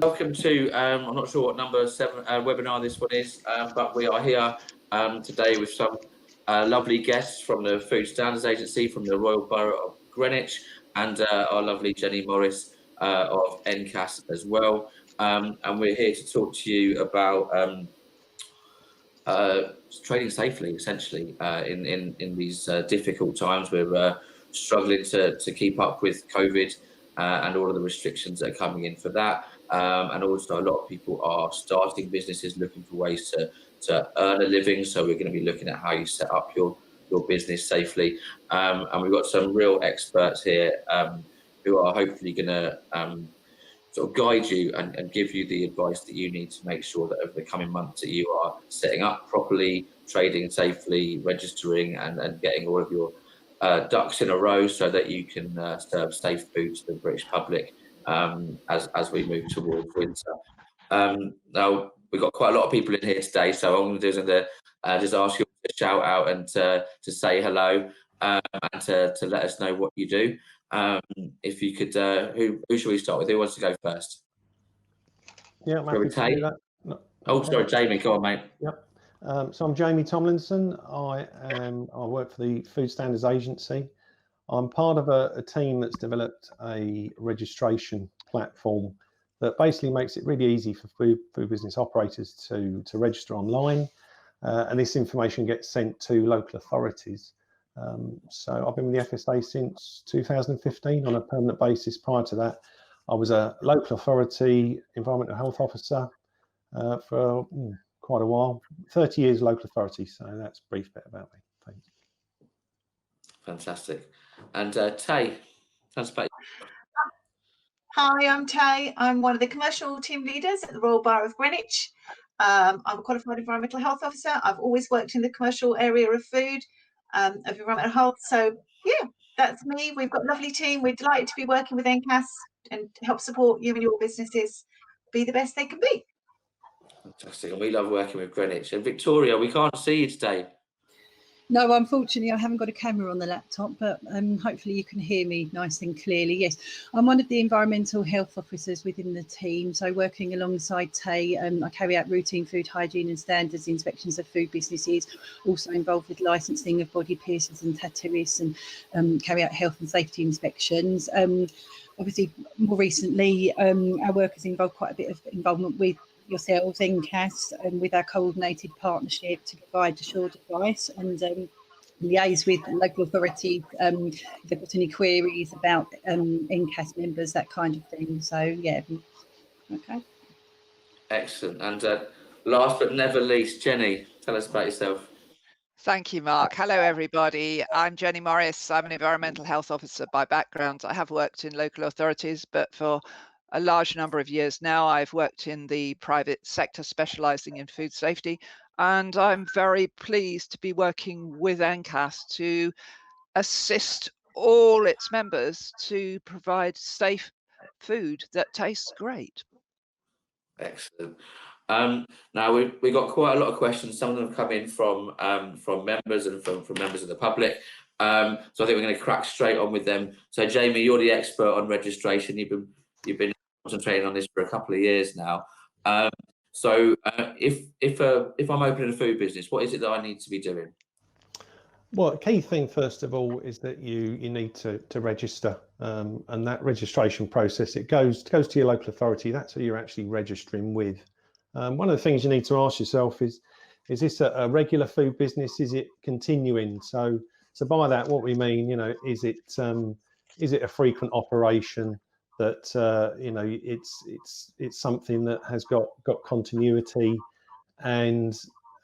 Welcome to, I'm not sure what number 7 webinar this one is, but we are here today with some lovely guests from the Food Standards Agency, from the Royal Borough of Greenwich, and our lovely Jenny Morris of NCAS as well. And we're here to talk to you about trading safely, essentially, in these difficult times. We're struggling to keep up with COVID and all of the restrictions that are coming in for that. And also a lot of people are starting businesses, looking for ways to earn a living. So we're going to be looking at how you set up your business safely. And we've got some real experts here who are hopefully going to sort of guide you and give you the advice that you need to make sure that over the coming months that you are setting up properly, trading safely, registering and getting all of your ducks in a row so that you can serve safe food to the British public as we move towards winter. Now, we've got quite a lot of people in here today, so all I'm going to do is just ask you to shout out and to say hello and to let us know what you do. If you could, who should we start with? Who wants to go first? Yeah, I'm happy to do that. No. Oh, sorry, Jamie, go on, mate. Yep. So I'm Jamie Tomlinson. I work for the Food Standards Agency. I'm part of a team that's developed a registration platform that basically makes it really easy for food business operators to register online, and this information gets sent to local authorities. So I've been with the FSA since 2015 on a permanent basis. Prior to that, I was a local authority environmental health officer for quite a while, 30 years local authority. So that's a brief bit about me. Thanks. Fantastic. And Tay, tell us about you. Hi, I'm Tay. I'm one of the commercial team leaders at the Royal Borough of Greenwich. I'm a qualified environmental health officer. I've always worked in the commercial area of food, of environmental health. So yeah, that's me. We've got a lovely team. We're delighted to be working with NCAS and help support you and your businesses be the best they can be. Fantastic. And we love working with Greenwich. And Victoria, we can't see you today. No, unfortunately, I haven't got a camera on the laptop, but hopefully you can hear me nice and clearly. Yes, I'm one of the environmental health officers within the team. So working alongside Tay, I carry out routine food hygiene and standards inspections of food businesses, also involved with licensing of body piercers and tattooists, and carry out health and safety inspections. Obviously, more recently, our work has involved quite a bit of involvement with yourselves, NCAS, and with our coordinated partnership to provide assured advice and liaise with local authorities if they've got any queries about NCAS members, that kind of thing. So yeah, okay. Excellent. And last but never least, Jenny, tell us about yourself. Thank you, Mark. Hello, everybody. I'm Jenny Morris. I'm an environmental health officer by background. I have worked in local authorities, but for a large number of years now, I've worked in the private sector, specialising in food safety, and I'm very pleased to be working with NCAS to assist all its members to provide safe food that tastes great. Excellent. Now we got quite a lot of questions. Some of them have come in from members and from members of the public. So I think we're going to crack straight on with them. So Jamie, you're the expert on registration. You've been concentrating on this for a couple of years now. So if I'm opening a food business, what is it that I need to be doing? Well, the key thing first of all is that you need to register, and that registration process, it goes to your local authority. That's who you're actually registering with. One of the things you need to ask yourself is this a regular food business? Is it continuing? So by that, what we mean, is it a frequent operation? That it's something that has got continuity, and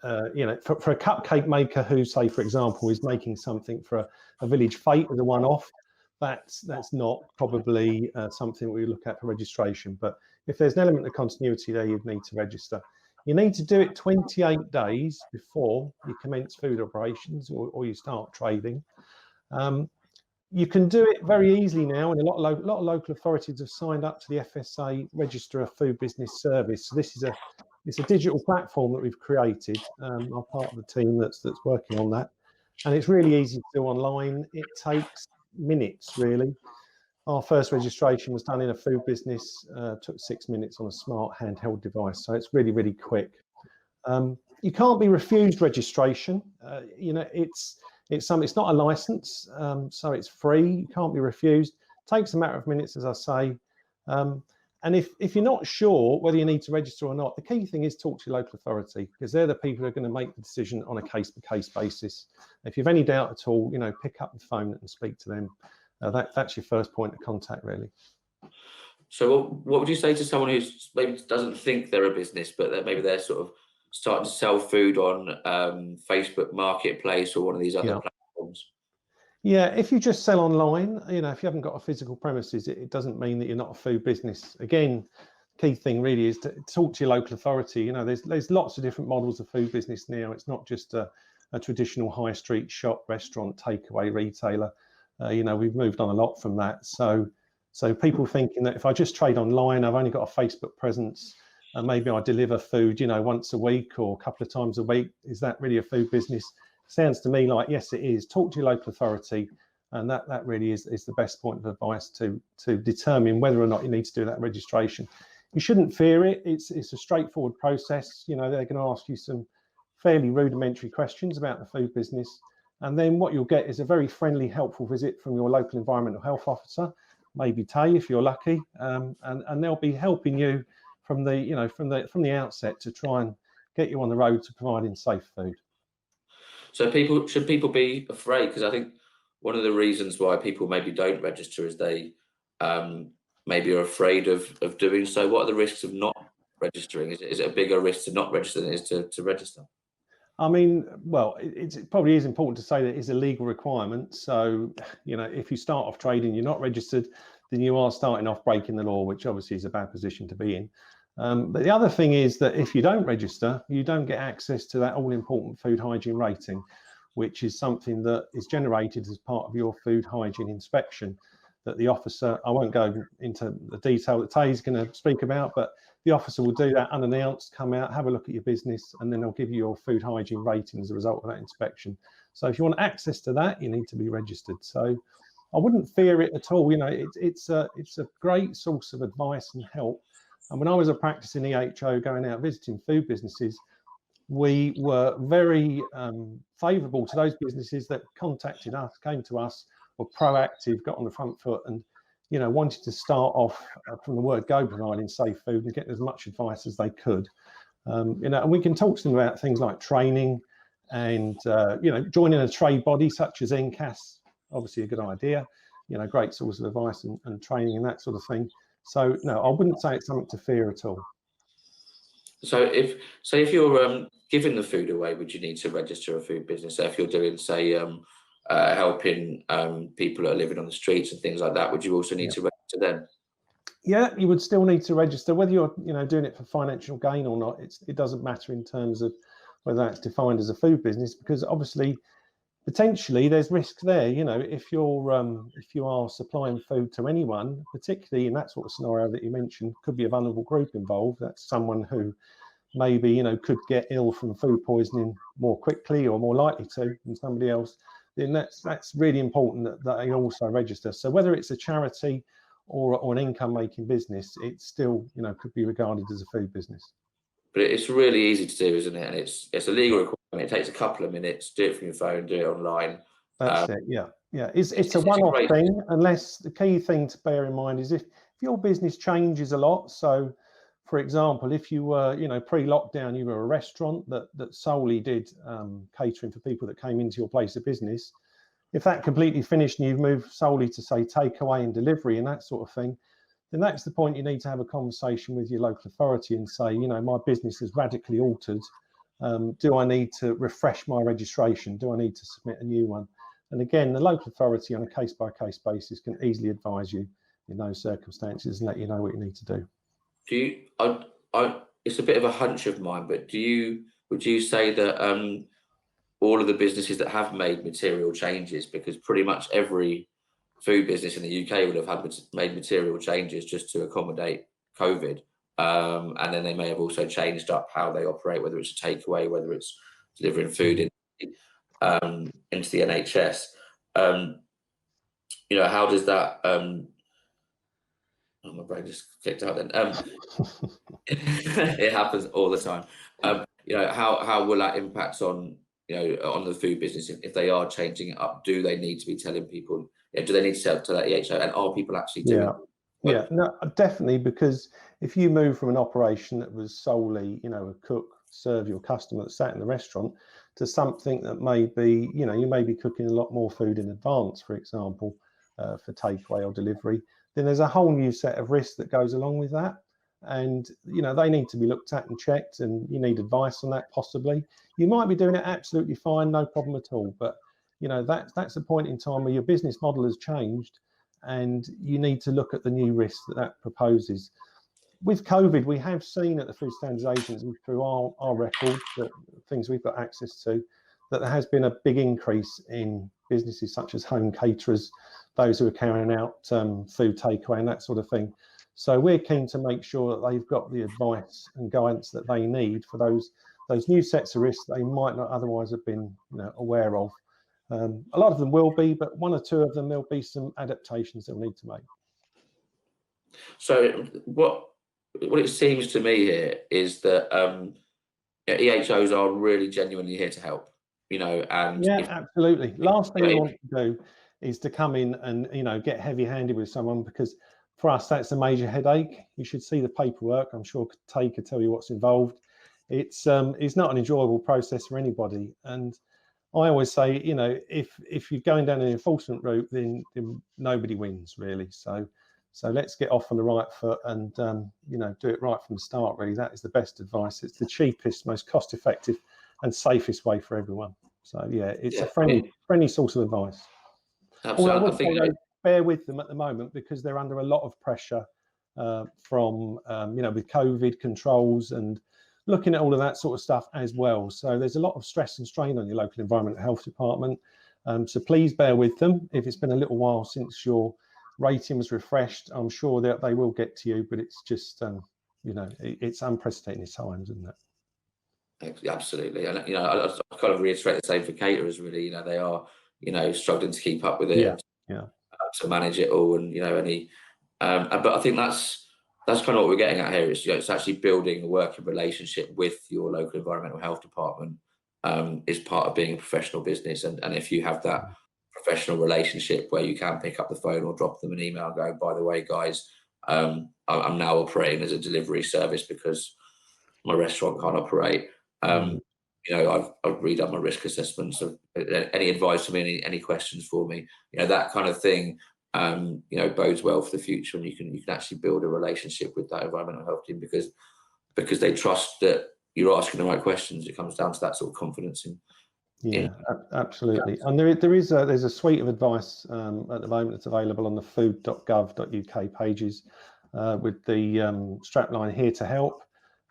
for a cupcake maker who, say for example, is making something for a village fete as a one-off, that's not probably something we look at for registration. But if there's an element of continuity there, you'd need to register. You need to do it 28 days before you commence food operations or you start trading. You can do it very easily now, and a lot of local authorities have signed up to the FSA Register a Food Business Service. So it's a digital platform that we've created. I'm part of the team that's working on that, and it's really easy to do online. It takes minutes, really. Our first registration was done in a food business, took 6 minutes on a smart handheld device. So it's really, really quick. You can't be refused registration. You know, it's not a license, so it's free. You can't be refused. Takes a matter of minutes, as I say. And if you're not sure whether you need to register or not, the key thing is talk to your local authority, because they're the people who are going to make the decision on a case-by-case basis. If you have any doubt at all, you know, pick up the phone and speak to them. That's your first point of contact, really. So what would you say to someone who maybe doesn't think they're a business, but that maybe they're sort of starting to sell food on Facebook Marketplace or one of these other platforms? Yeah, if you just sell online, you know, if you haven't got a physical premises, it doesn't mean that you're not a food business. Again, key thing really is to talk to your local authority. You know, there's lots of different models of food business now. It's not just a traditional high street shop, restaurant, takeaway retailer. You know, we've moved on a lot from that. So people thinking that if I just trade online, I've only got a Facebook presence, and maybe I deliver food, you know, once a week or a couple of times a week, is that really a food business? Sounds to me like, yes, it is. Talk to your local authority, and that really is the best point of advice to determine whether or not you need to do that registration. You shouldn't fear it. It's a straightforward process. You know, they're going to ask you some fairly rudimentary questions about the food business, and then what you'll get is a very friendly, helpful visit from your local environmental health officer, maybe Tay if you're lucky, and they'll be helping you from the outset to try and get you on the road to providing safe food. So should people be afraid? Because I think one of the reasons why people maybe don't register is they maybe are afraid of doing so. What are the risks of not registering? Is it a bigger risk to not register than it is to register? I mean, well, it probably is important to say that it's a legal requirement. So, you know, if you start off trading, you're not registered, then you are starting off breaking the law, which obviously is a bad position to be in. But the other thing is that if you don't register, you don't get access to that all-important food hygiene rating, which is something that is generated as part of your food hygiene inspection that the officer, I won't go into the detail that Tay's going to speak about, but the officer will do that unannounced, come out, have a look at your business, and then they'll give you your food hygiene rating as a result of that inspection. So if you want access to that, you need to be registered. So I wouldn't fear it at all. You know, it's a great source of advice and help. And when I was a practicing EHO going out visiting food businesses, we were very favourable to those businesses that contacted us, came to us, were proactive, got on the front foot, and you know, wanted to start off from the word go providing safe food and get as much advice as they could. You know, and we can talk to them about things like training and you know, joining a trade body such as NCAS, obviously a good idea. You know, great source of advice and training and that sort of thing. So no, I wouldn't say it's something to fear at all. So if you're giving the food away, would you need to register a food business? So if you're doing, say, helping people that are living on the streets and things like that, would you also need to register them? Yeah, you would still need to register, whether you're doing it for financial gain or not. It doesn't matter in terms of whether that's defined as a food business, because obviously potentially there's risk there. You know, if you are supplying food to anyone, particularly in that sort of scenario that you mentioned, could be a vulnerable group involved. That's someone who maybe could get ill from food poisoning more quickly or more likely to than somebody else. Then that's really important that they also register. So whether it's a charity or an income-making business, it still could be regarded as a food business. But it's really easy to do, isn't it? And it's a legal requirement. It takes a couple of minutes. Do it from your phone. Do it online. That's it. Yeah. It's a one-off thing. Unless the key thing to bear in mind is if your business changes a lot. So, for example, if you were pre-lockdown, you were a restaurant that solely did catering for people that came into your place of business. If that completely finished and you've moved solely to, say, takeaway and delivery and that sort of thing, then that's the point you need to have a conversation with your local authority and say, my business has radically altered. Do I need to refresh my registration? Do I need to submit a new one? And again, the local authority on a case-by-case basis can easily advise you in those circumstances and let you know what you need to do. It's a bit of a hunch of mine, but would you say that all of the businesses that have made material changes, because pretty much every food business in the UK would have made material changes just to accommodate COVID, and then they may have also changed up how they operate, whether it's a takeaway, whether it's delivering food into the NHS. How does that Oh, my brain just kicked out then. It happens all the time. You know, how will that impact on, you know, on the food business if they are changing it up? Do they need to be telling people? You know, do they need to tell that EHO? And are people actually doing? Yeah, no, definitely, because if you move from an operation that was solely, you know, a cook serve your customer that sat in the restaurant to something that may be, you know, you may be cooking a lot more food in advance, for example, for takeaway or delivery, then there's a whole new set of risks that goes along with that. And, you know, they need to be looked at and checked, and you need advice on that possibly. You might be doing it absolutely fine, no problem at all. But, you know, that's a point in time where your business model has changed and you need to look at the new risks that proposes. With COVID, we have seen at the Food Standards Agency through our records, that things we've got access to, that there has been a big increase in businesses such as home caterers, those who are carrying out food takeaway and that sort of thing. So we're keen to make sure that they've got the advice and guidance that they need for those new sets of risks they might not otherwise have been, you know, aware of. A lot of them will be, but one or two of them, there'll be some adaptations they'll need to make. So what it seems to me here is that EHOs are really genuinely here to help, you know, and yeah, absolutely. Last thing we want to do is to come in and, you know, get heavy-handed with someone, because for us that's a major headache. You should see the paperwork. I'm sure Tay could tell you what's involved. It's not an enjoyable process for anybody, and I always say, you know, if you're going down an enforcement route, then nobody wins really. So let's get off on the right foot and you know, do it right from the start. Really, that is the best advice. It's the cheapest, most cost-effective, and safest way for everyone. So yeah, it's a friendly source of advice. Absolutely. Although I would say, bear with them at the moment, because they're under a lot of pressure from you know, with COVID controls and looking at all of that sort of stuff as well. So there's a lot of stress and strain on your local environmental health department. So please bear with them. If it's been a little while since your rating was refreshed, I'm sure that they will get to you, but it's just, you know, it's unprecedented times, isn't it? Absolutely. And, you know, I kind of reiterate the same for caterers, really. You know, they are, you know, struggling to keep up with it, to manage it all, and, you know, but I think that's kind of what we're getting at here. Is, you know, it's actually building a working relationship with your local environmental health department is part of being a professional business. And if you have that professional relationship where you can pick up the phone or drop them an email and go, by the way, guys, I'm now operating as a delivery service because my restaurant can't operate. You know, I've redone my risk assessments. So any advice for me, any questions for me, you know, that kind of thing, you know, bodes well for the future, and you can actually build a relationship with that environmental health team because they trust that you're asking the right questions. It comes down to that sort of confidence absolutely. And there's a suite of advice at the moment that's available on the food.gov.uk pages with the strapline Here to Help.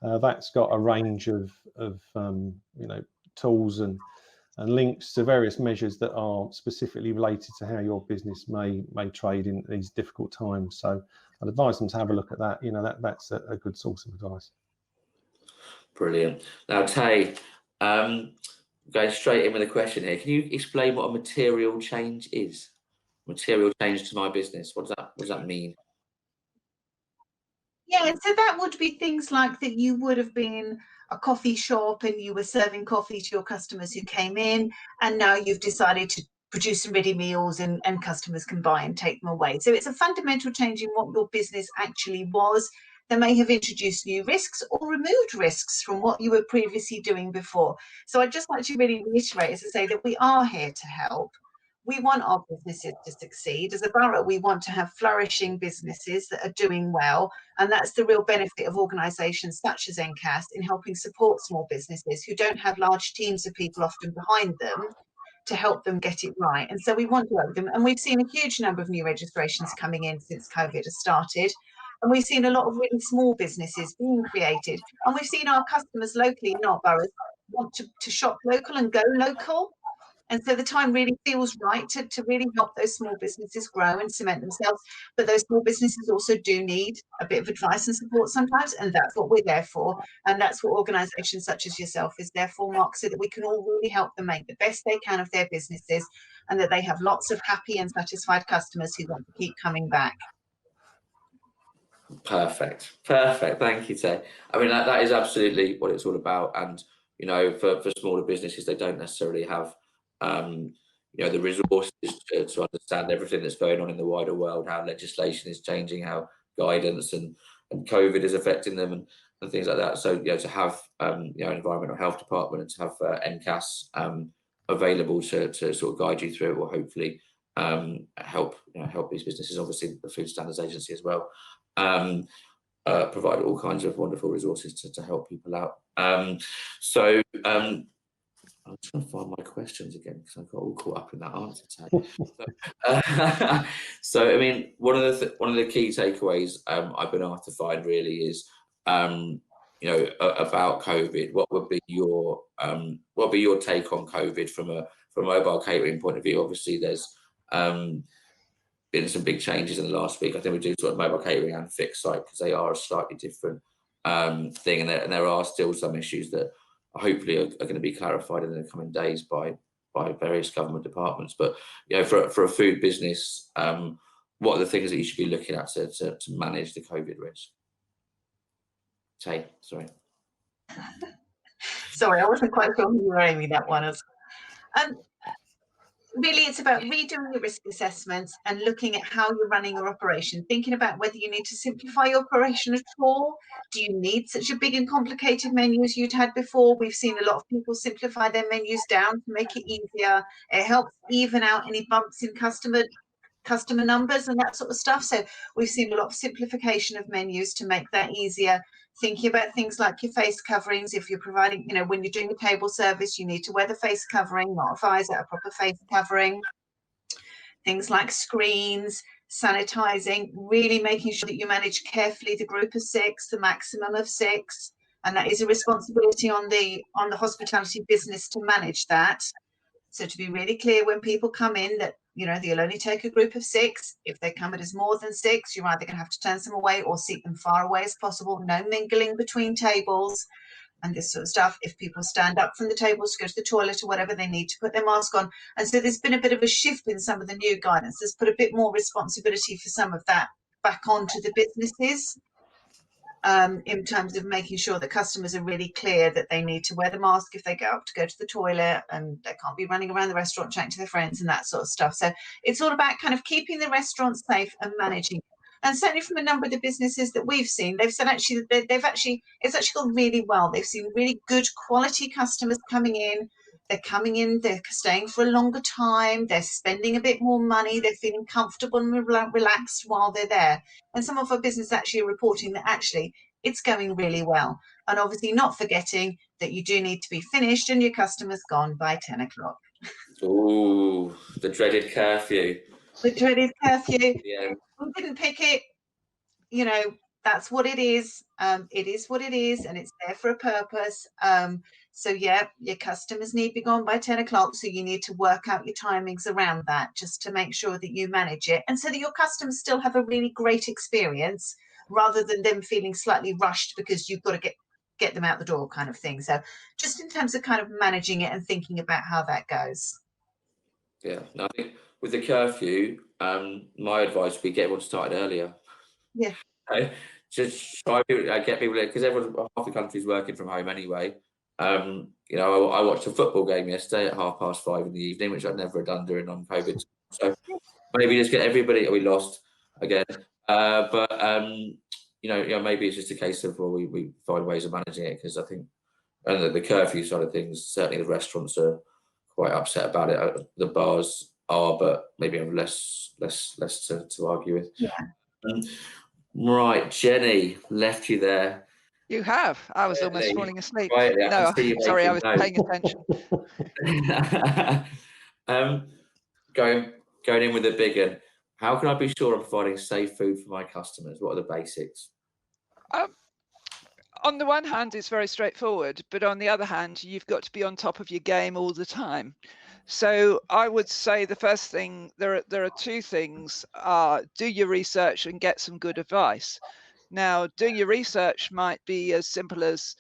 That's got a range of you know, tools and links to various measures that are specifically related to how your business may trade in these difficult times. So I'd advise them to have a look at that. You know, that's a good source of advice. Brilliant. Now, Tay, going straight in with a question here. Can you explain what a material change is? Material change to my business. What does that mean? Yeah, so that would be things like that you would have been a coffee shop and you were serving coffee to your customers who came in, and now you've decided to produce some ready meals and customers can buy and take them away. So it's a fundamental change in what your business actually was. They may have introduced new risks or removed risks from what you were previously doing before. So I'd just like to really reiterate, as I say, that we are here to help. We want our businesses to succeed. As a borough, we want to have flourishing businesses that are doing well. And that's the real benefit of organisations such as NCAS in helping support small businesses who don't have large teams of people often behind them to help them get it right. And so we want to work with them. And we've seen a huge number of new registrations coming in since COVID has started. And we've seen a lot of really small businesses being created. And we've seen our customers locally in our boroughs want to shop local and go local. And so the time really feels right to really help those small businesses grow and cement themselves. But those small businesses also do need a bit of advice and support sometimes. And that's what we're there for. And that's what organisations such as yourself is there for, Mark, so that we can all really help them make the best they can of their businesses and that they have lots of happy and satisfied customers who want to keep coming back. Perfect. Thank you, Tay. I mean, that is absolutely what it's all about. And, you know, for smaller businesses, they don't necessarily have, you know, the resources to understand everything that's going on in the wider world, how legislation is changing, how guidance and COVID is affecting them and things like that. So, you know, to have, you know, an environmental health department and to have NCAS available to sort of guide you through it will hopefully help these businesses, obviously the Food Standards Agency as well, provide all kinds of wonderful resources to help people out. So I'm trying to find my questions again because I got all caught up in that answer tag. So I mean, one of the key takeaways I've been asked to find really is, you know, about COVID. What would be your take on COVID from a mobile catering point of view? Obviously, there's been some big changes in the last week. I think we do sort of mobile catering and fixed site because they are a slightly different thing, and there are still some issues that hopefully are going to be clarified in the coming days by various government departments. But you know, for a food business, what are the things that you should be looking at to manage the COVID risk? Tay, sorry. Sorry, I wasn't quite sure who you were aiming that one as. Really, it's about redoing your risk assessments and looking at how you're running your operation, thinking about whether you need to simplify your operation at all. Do you need such a big and complicated menu as you'd had before? We've seen a lot of people simplify their menus down to make it easier. It helps even out any bumps in customer numbers and that sort of stuff. So we've seen a lot of simplification of menus to make that easier. Thinking about things like your face coverings. If you're providing, you know, when you're doing a table service, you need to wear the face covering, not a visor, a proper face covering. Things like screens, sanitizing, really making sure that you manage carefully the group of 6, the maximum of 6. And that is a responsibility on the hospitality business to manage that. So to be really clear when people come in that, you know, they'll only take a group of 6. If they come in as more than 6, you're either going to have to turn some away or seat them far away as possible. No mingling between tables and this sort of stuff. If people stand up from the tables to go to the toilet or whatever, they need to put their mask on. And so there's been a bit of a shift in some of the new guidance. There's put a bit more responsibility for some of that back onto the businesses. In terms of making sure that customers are really clear that they need to wear the mask if they go up to go to the toilet, and they can't be running around the restaurant chatting to their friends and that sort of stuff. So it's all about kind of keeping the restaurant safe and managing. And certainly from a number of the businesses that we've seen, they've said actually that it's actually gone really well. They've seen really good quality customers coming in. They're coming in, they're staying for a longer time, they're spending a bit more money, they're feeling comfortable and relaxed while they're there. And some of our businesses actually are reporting that actually it's going really well. And obviously not forgetting that you do need to be finished and your customer's gone by 10 o'clock. Ooh, the dreaded curfew. The dreaded curfew. Yeah. We didn't pick it, you know, that's what it is. It is what it is, and it's there for a purpose. So yeah, your customers need to be gone by 10 o'clock. So you need to work out your timings around that just to make sure that you manage it. And so that your customers still have a really great experience rather than them feeling slightly rushed because you've got to get them out the door kind of thing. So just in terms of kind of managing it and thinking about how that goes. Yeah, no, I think with the curfew, my advice would be get everyone started earlier. Yeah. Okay? Just try to get people in, because half the country's working from home anyway. You know, I watched a football game yesterday at 5:30 in the evening, which I'd never done during non-COVID. So maybe just get everybody. We lost again, but you know, maybe it's just a case of, well, we find ways of managing it, because I think, and the curfew side of things, certainly the restaurants are quite upset about it. The bars are, but maybe have less to argue with. Yeah. Right, Jenny, left you there. You have. I was almost falling asleep. Right, yeah, no, sorry, I was notes. paying attention. Going in with a big one. How can I be sure I'm providing safe food for my customers? What are the basics? On the one hand, it's very straightforward, but on the other hand, you've got to be on top of your game all the time. So I would say the first thing, there are 2 things. Do your research and get some good advice. Now, doing your research might be as simple as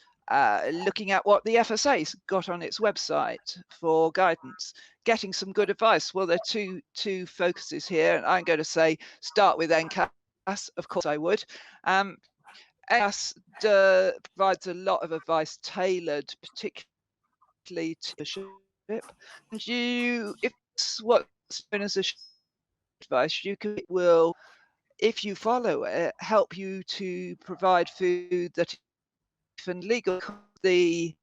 looking at what the FSA's got on its website for guidance, getting some good advice. Well, there are two focuses here, and I'm going to say start with NCAS of course I would. NCAS provides a lot of advice tailored particularly to the ship, and if it's what's known as a advice, if you follow it, help you to provide food that is even legal. The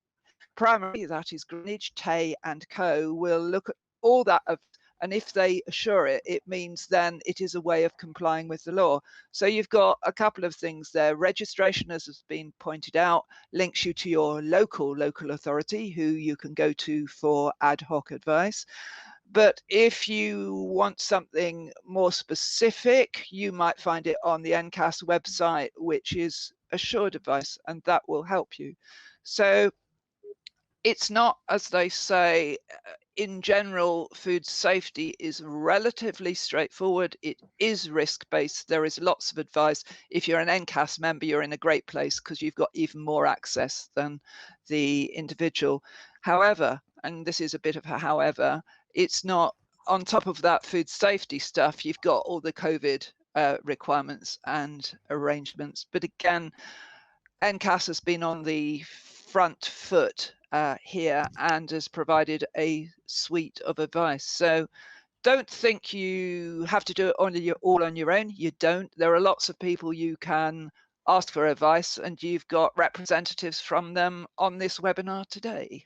primary, that is Greenwich, Tay and Co, will look at all that, and if they assure it, it means then it is a way of complying with the law. So you've got a couple of things there. Registration, as has been pointed out, links you to your local authority who you can go to for ad hoc advice. But if you want something more specific, you might find it on the NCAS website, which is assured advice, and that will help you. So it's not, as they say, in general, food safety is relatively straightforward. It is risk-based. There is lots of advice. If you're an NCAS member, you're in a great place because you've got even more access than the individual. However, and this is a bit of a however, it's not on top of that food safety stuff. You've got all the COVID requirements and arrangements. But again, NCAS has been on the front foot here and has provided a suite of advice. So don't think you have to do it all on your own. You don't. There are lots of people you can ask for advice, and you've got representatives from them on this webinar today.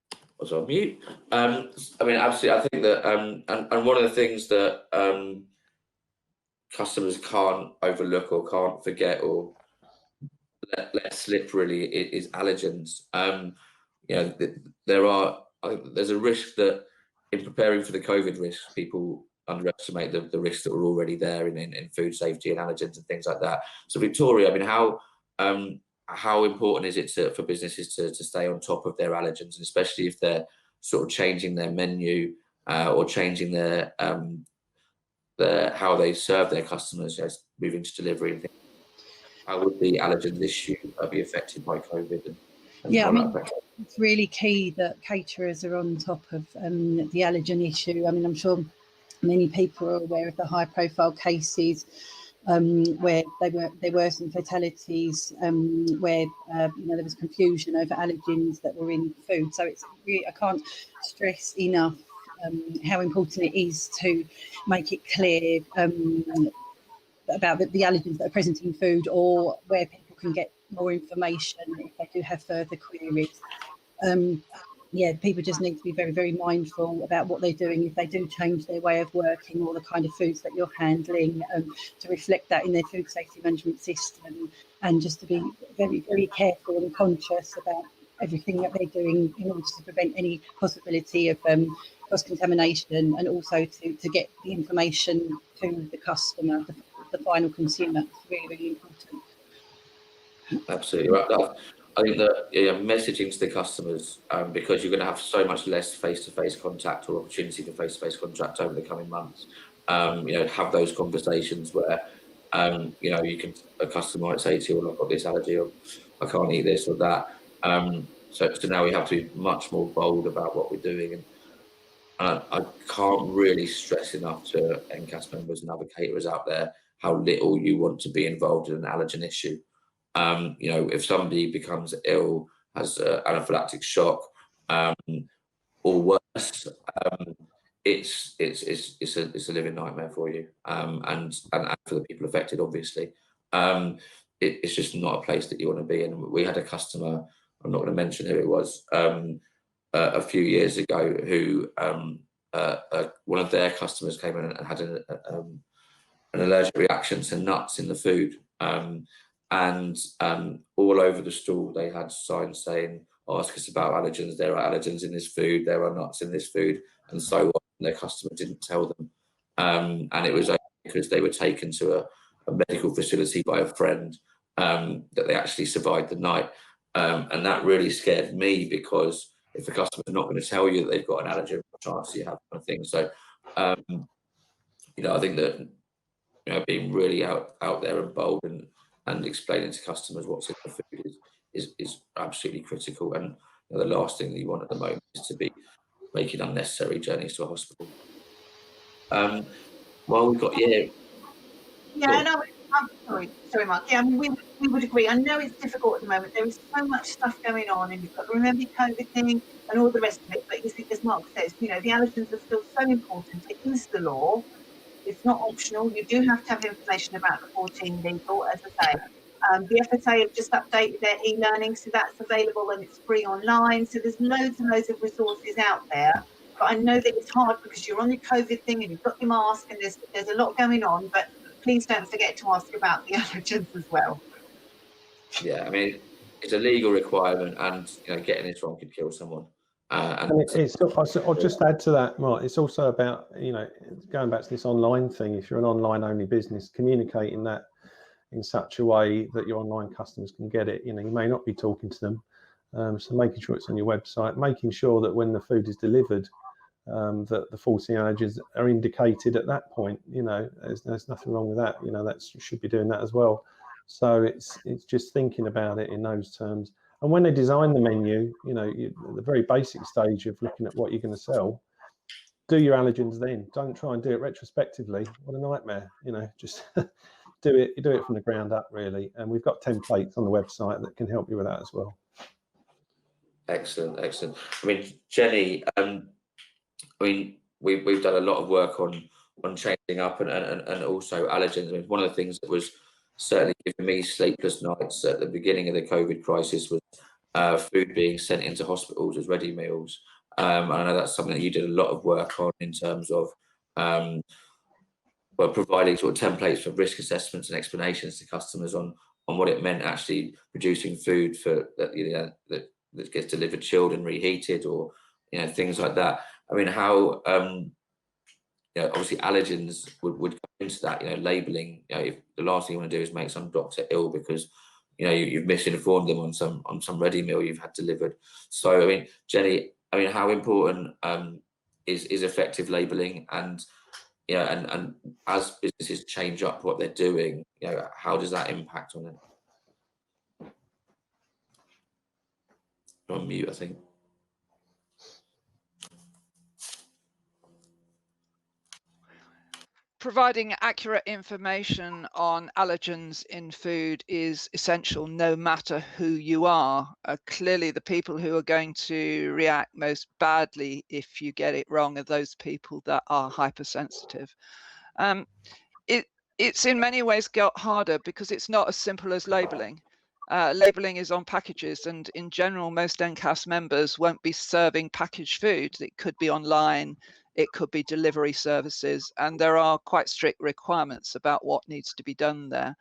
I was on mute. I mean, absolutely. I think that, and one of the things that customers can't overlook or can't forget or let slip really is allergens. You know, there's a risk that in preparing for the COVID risks, people underestimate the risks that were already there in food safety and allergens and things like that. So Victoria, I mean, how important is it for businesses to stay on top of their allergens, and especially if they're sort of changing their menu or changing their how they serve their customers, you know, moving to delivery and things? How would the allergens issue be affected by COVID? Yeah, I mean, it's really key that caterers are on top of the allergen issue. I mean, I'm sure many people are aware of the high-profile cases where there were some fatalities, where you know, there was confusion over allergens that were in food. So it's really, I can't stress enough how important it is to make it clear about the allergens that are present in food, or where people can get more information if they do have further queries. Yeah, people just need to be very, very mindful about what they're doing if they do change their way of working or the kind of foods that you're handling, to reflect that in their food safety management system, and just to be very, very careful and conscious about everything that they're doing in order to prevent any possibility of cross-contamination, and also to get the information to the customer, the final consumer. It's really, really important. Absolutely right. I think that messaging to the customers, because you're going to have so much less face-to-face contact or opportunity for face-to-face contact over the coming months. You know, have those conversations where you know, a customer might say to you, "Well, I've got this allergy," or "I can't eat this or that." So now we have to be much more bold about what we're doing, and I can't really stress enough to NCAS members and other caterers out there how little you want to be involved in an allergen issue. You know, if somebody becomes ill, has anaphylactic shock, or worse, it's a living nightmare for you, and for the people affected, obviously. It's just not a place that you want to be in. We had a customer, I'm not going to mention who it was, a few years ago, who one of their customers came in and had an allergic reaction to nuts in the food. And all over the stall they had signs saying, "Ask us about allergens, there are allergens in this food, there are nuts in this food," and so on. Their customer didn't tell them, and it was only because they were taken to a medical facility by a friend that they actually survived the night. And that really scared me, because if the customer's not going to tell you that they've got an allergen, what chance do you have, kind of thing. So you know, I think that, you know, being really out there and bold and explaining to customers what's in the food is absolutely critical. And you know, the last thing that you want at the moment is to be making unnecessary journeys to a hospital. Well, we've got Yeah, no, sorry, Mark. Yeah, I mean, we would agree. I know it's difficult at the moment. There is so much stuff going on, and you've got to remember the COVID thing and all the rest of it. But you see, as Mark says, the allergens are still so important. It is the law. It's not optional. You do have to have information about the 14 legal, as I say. The FSA have just updated their e-learning, so that's available and it's free online. So there's loads and loads of resources out there. But I know that it's hard because you're on the COVID thing and you've got your mask and there's a lot going on. But please don't forget to ask about the allergens as well. Yeah, I mean, it's a legal requirement, and getting this wrong could kill someone. And I'll just add to that, Mark. It's also about going back to this online thing. If you're an online only business, communicating that in such a way that your online customers can get it. You may not be talking to them, so making sure it's on your website, making sure that when the food is delivered, that the 14 allergens are indicated at that point. There's nothing wrong with that. That you should be doing that as well. So it's just thinking about it in those terms. And when they design the menu, the very basic stage of looking at what you're going to sell, do your allergens then. Don't try and do it retrospectively. What a nightmare. Just do it from the ground up, really. And we've got templates on the website that can help you with that as well. Excellent. I mean, Jenny, we've done a lot of work on changing up and also allergens. I mean, one of the things that was certainly giving me sleepless nights at the beginning of the COVID crisis was food being sent into hospitals as ready meals. I know that's something that you did a lot of work on in terms of providing sort of templates for risk assessments and explanations to customers on what it meant actually producing food for that gets delivered chilled and reheated, or things like that. I mean, how obviously allergens would go into that. Labeling. If the last thing you want to do is make some doctor ill because you've misinformed them on some ready meal you've had delivered. So I mean, Jenny, how important is effective labeling, and and as businesses change up what they're doing, how does that impact on it? You're on mute, I think. Providing accurate information on allergens in food is essential no matter who you are. Clearly, the people who are going to react most badly if you get it wrong are those people that are hypersensitive. It's in many ways got harder because it's not as simple as labeling. Labeling is on packages, and in general, most NCAS members won't be serving packaged food. It could be online, it could be delivery services, and there are quite strict requirements about what needs to be done there.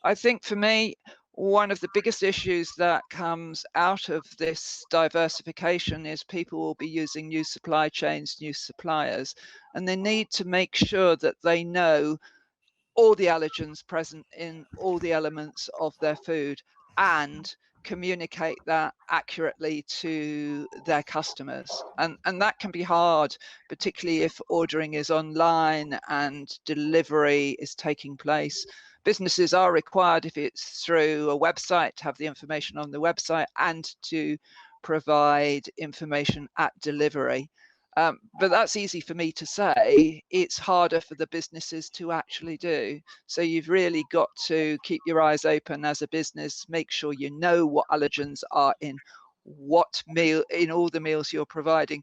I think for me, one of the biggest issues that comes out of this diversification is people will be using new supply chains, new suppliers, and they need to make sure that they know all the allergens present in all the elements of their food and communicate that accurately to their customers. And that can be hard, particularly if ordering is online and delivery is taking place. Businesses are required, if it's through a website, to have the information on the website and to provide information at delivery. But that's easy for me to say. It's harder for the businesses to actually do. So you've really got to keep your eyes open as a business, make sure you know what allergens are in what meal, in all the meals you're providing,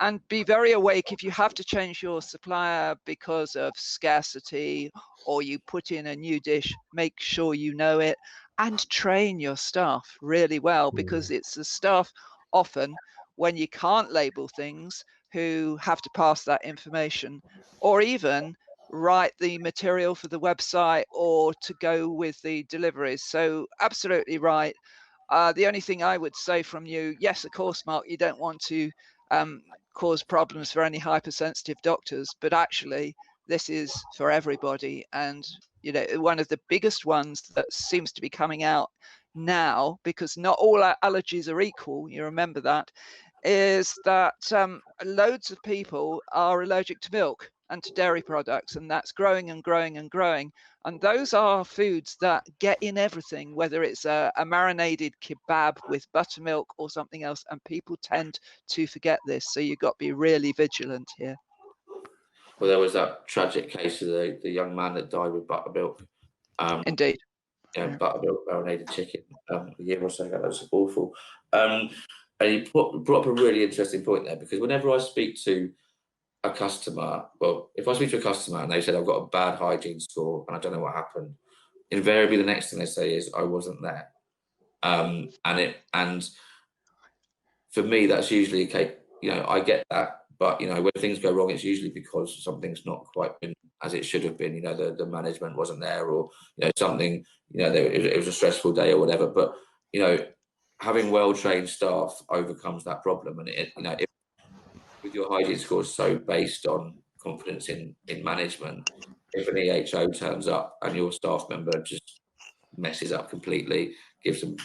and be very awake if you have to change your supplier because of scarcity or you put in a new dish. Make sure you know it and train your staff really well, because it's the staff often, when you can't label things, who have to pass that information or even write the material for the website or to go with the deliveries. So absolutely right. The only thing I would say from you, yes, of course, Mark, you don't want to cause problems for any hypersensitive doctors, but actually this is for everybody. And one of the biggest ones that seems to be coming out now, because not all our allergies are equal, you remember that, is that loads of people are allergic to milk and to dairy products, and that's growing and growing and growing. And those are foods that get in everything, whether it's a marinated kebab with buttermilk or something else, and people tend to forget this. So you've got to be really vigilant here. Well, there was that tragic case of the young man that died with buttermilk. Indeed. Buttermilk marinated chicken a year or so ago. That was awful. And you brought up a really interesting point there, because whenever I speak to a customer, well, if I speak to a customer and they said I've got a bad hygiene score and I don't know what happened, invariably the next thing they say is I wasn't there. And for me, that's usually a case, I get that, but when things go wrong, it's usually because something's not quite been as it should have been. The management wasn't there, or something. It was a stressful day or whatever. But having well-trained staff overcomes that problem, and with your hygiene scores so based on confidence in management, if an EHO turns up and your staff member just messes up completely, gives them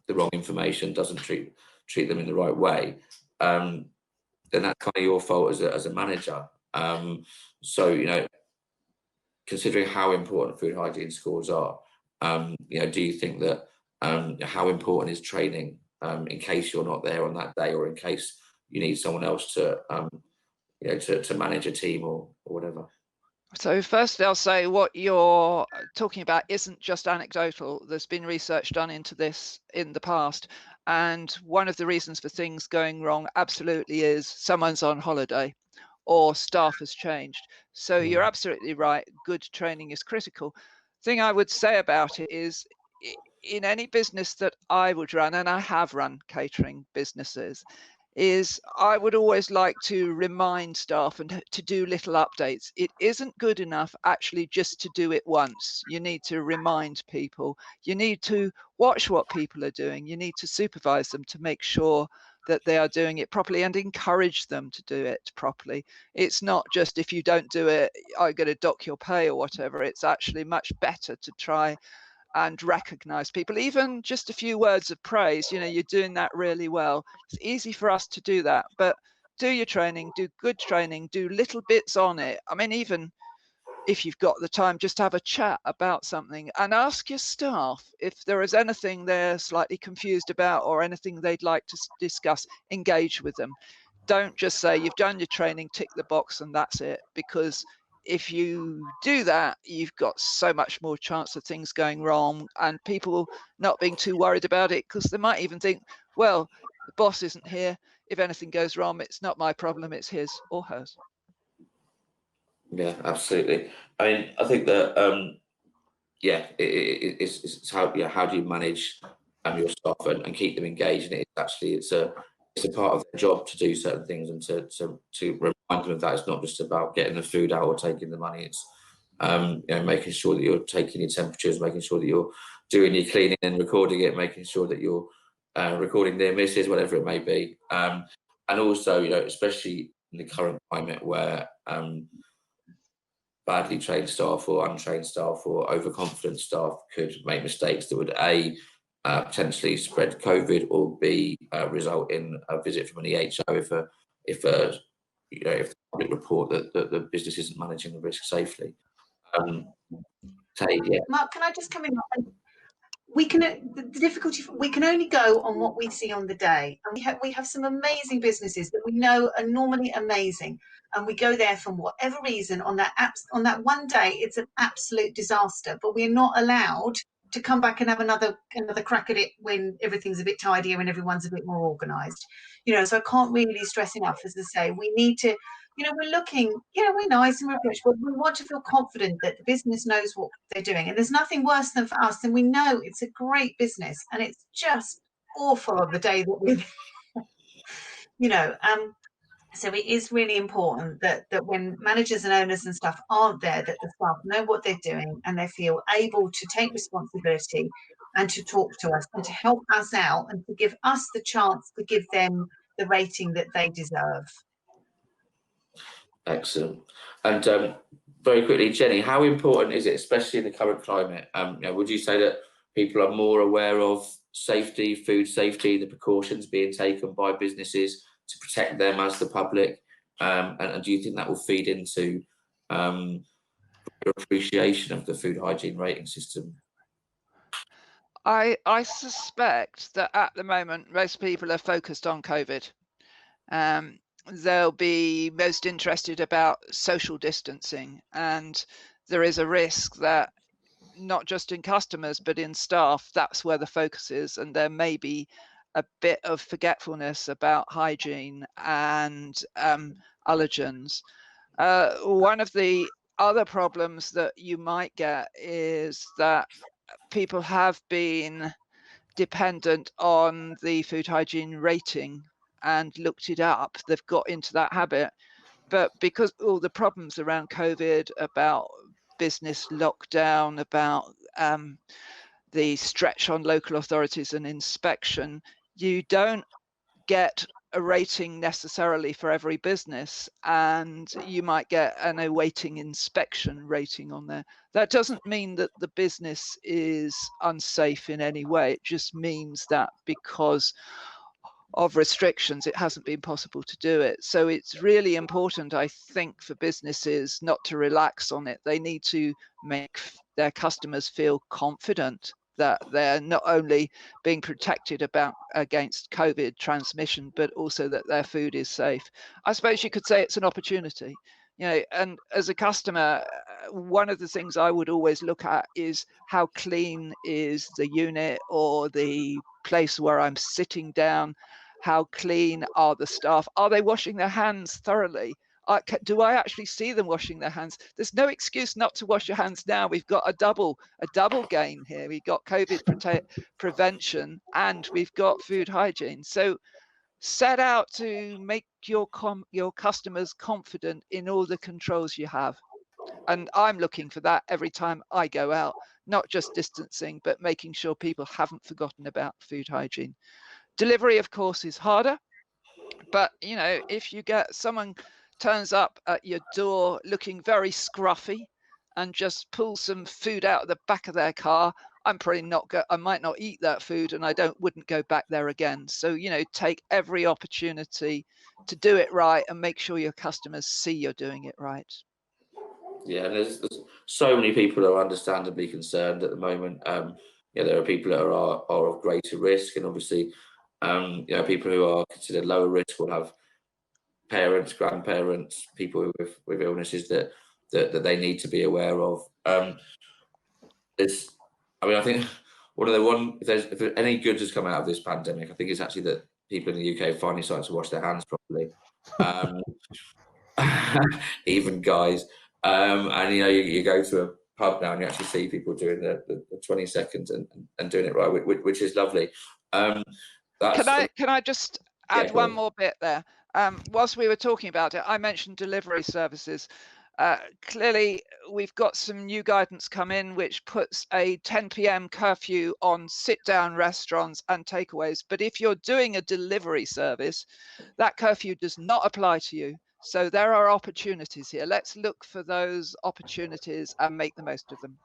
the wrong information, doesn't treat them in the right way, then that's kind of your fault as a manager. So considering how important food hygiene scores are, do you think that how important is training in case you're not there on that day, or in case you need someone else to to manage a team or whatever? So firstly, I'll say what you're talking about isn't just anecdotal. There's been research done into this in the past. And one of the reasons for things going wrong absolutely is someone's on holiday or staff has changed. So you're absolutely right. Good training is critical. Thing I would say about it is, in any business that I would run, and I have run catering businesses, is I would always like to remind staff and to do little updates. It isn't good enough actually just to do it once. You need to remind people. You need to watch what people are doing. You need to supervise them to make sure that they are doing it properly and encourage them to do it properly. It's not just, if you don't do it, I'm going to dock your pay or whatever. It's actually much better to try and recognize people, even just a few words of praise. You're doing that really well. It's easy for us to do that, but do your training, do good training, do little bits on it. I mean, even if you've got the time, just have a chat about something and ask your staff if there is anything they're slightly confused about or anything they'd like to discuss. Engage with them. Don't just say you've done your training, tick the box and that's it, because if you do that, you've got so much more chance of things going wrong and people not being too worried about it, because they might even think, well, the boss isn't here. If anything goes wrong, it's not my problem, it's his or hers. Yeah, absolutely. I mean, I think that it's how do you manage your staff and keep them engaged? And it's a part of their job to do certain things and to remind them of that. It's not just about getting the food out or taking the money. It's making sure that you're taking your temperatures, making sure that you're doing your cleaning and recording it, making sure that you're recording near misses, whatever it may be. And also, especially in the current climate where badly trained staff or untrained staff or overconfident staff could make mistakes that would potentially spread COVID, or B, result in a visit from an EHO if the public report that the business isn't managing the risk safely. Mark, can I just come in? The difficulty, we can only go on what we see on the day, and we have some amazing businesses that we know are normally amazing, and we go there from whatever reason on that one day it's an absolute disaster, but we're not allowed to come back and have another crack at it when everything's a bit tidier and everyone's a bit more organized. So I can't really stress enough, as I say, we need to, we're looking, we're nice and we're rich, but we want to feel confident that the business knows what they're doing. And there's nothing worse than for us, and we know it's a great business, and it's just awful on the day that we're, so it is really important that when managers and owners and stuff aren't there, that the staff know what they're doing and they feel able to take responsibility and to talk to us and to help us out and to give us the chance to give them the rating that they deserve. Excellent. And very quickly, Jenny, how important is it, especially in the current climate? Would you say that people are more aware of safety, food safety, the precautions being taken by businesses to protect them as the public? And do you think that will feed into your appreciation of the food hygiene rating system? I suspect that at the moment most people are focused on COVID. they'll be most interested about social distancing, and there is a risk that not just in customers but in staff, that's where the focus is, and there may be a bit of forgetfulness about hygiene and allergens. One of the other problems that you might get is that people have been dependent on the food hygiene rating and looked it up. They've got into that habit, but because all the problems around COVID, about business lockdown, about the stretch on local authorities and inspection, you don't get a rating necessarily for every business, and you might get an awaiting inspection rating on there. That doesn't mean that the business is unsafe in any way. It just means that because of restrictions, it hasn't been possible to do it. So it's really important, I think, for businesses not to relax on it. They need to make their customers feel confident that they're not only being protected against COVID transmission, but also that their food is safe. I suppose you could say it's an opportunity, and as a customer, one of the things I would always look at is how clean is the unit or the place where I'm sitting down. How clean are the staff? Are they washing their hands thoroughly? Do I actually see them washing their hands? There's no excuse not to wash your hands now. We've got a double game here. We've got COVID prevention and we've got food hygiene. So set out to make your customers confident in all the controls you have. And I'm looking for that every time I go out, not just distancing, but making sure people haven't forgotten about food hygiene. Delivery, of course, is harder, but if you get someone turns up at your door looking very scruffy and just pulls some food out of the back of their car, I might not eat that food, and I wouldn't go back there again. So take every opportunity to do it right and make sure your customers see you're doing it right. Yeah, and there's so many people who are understandably concerned at the moment. There are people that are of greater risk, and obviously people who are considered lower risk will have parents, grandparents, people with illnesses that they need to be aware of. I think if there's any good has come out of this pandemic, I think it's actually that people in the UK finally started to wash their hands properly. Even guys, and you go to a pub now and you actually see people doing the 20 seconds and doing it right, which is lovely. Can I just add one more bit there? Whilst we were talking about it, I mentioned delivery services. Clearly, we've got some new guidance come in which puts a 10 p.m. curfew on sit-down restaurants and takeaways. But if you're doing a delivery service, that curfew does not apply to you. So there are opportunities here. Let's look for those opportunities and make the most of them.